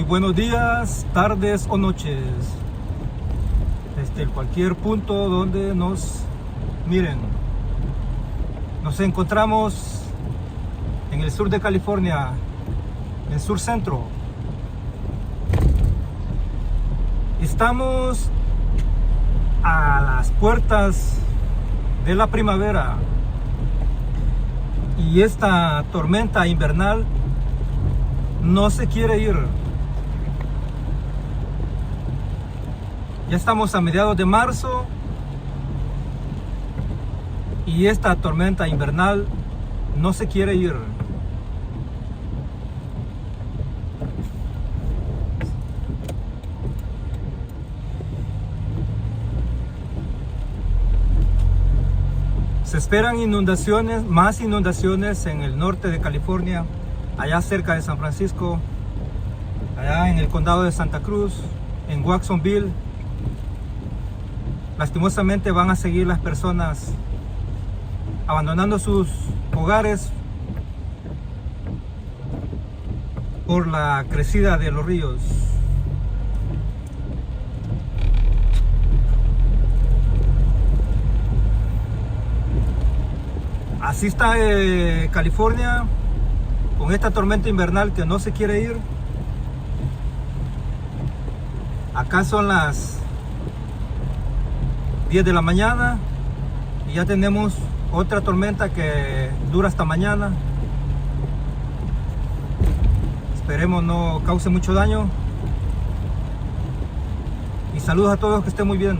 buenos días, tardes o noches, desde cualquier punto donde nos miren. Nos encontramos en el sur de California, en sur centro. Estamos a las puertas de la primavera y esta tormenta invernal no se quiere ir. Ya estamos a mediados de marzo y esta tormenta invernal no se quiere ir. Se esperan inundaciones, más inundaciones en el norte de California, allá cerca de San Francisco, allá en el condado de Santa Cruz, en Watsonville. Lastimosamente van a seguir las personas abandonando sus hogares por la crecida de los ríos. Así está California con esta tormenta invernal que no se quiere ir. Acá son las 10 de la mañana y ya tenemos otra tormenta que dura hasta mañana. Esperemos no cause mucho daño. Y saludos a todos, que estén muy bien.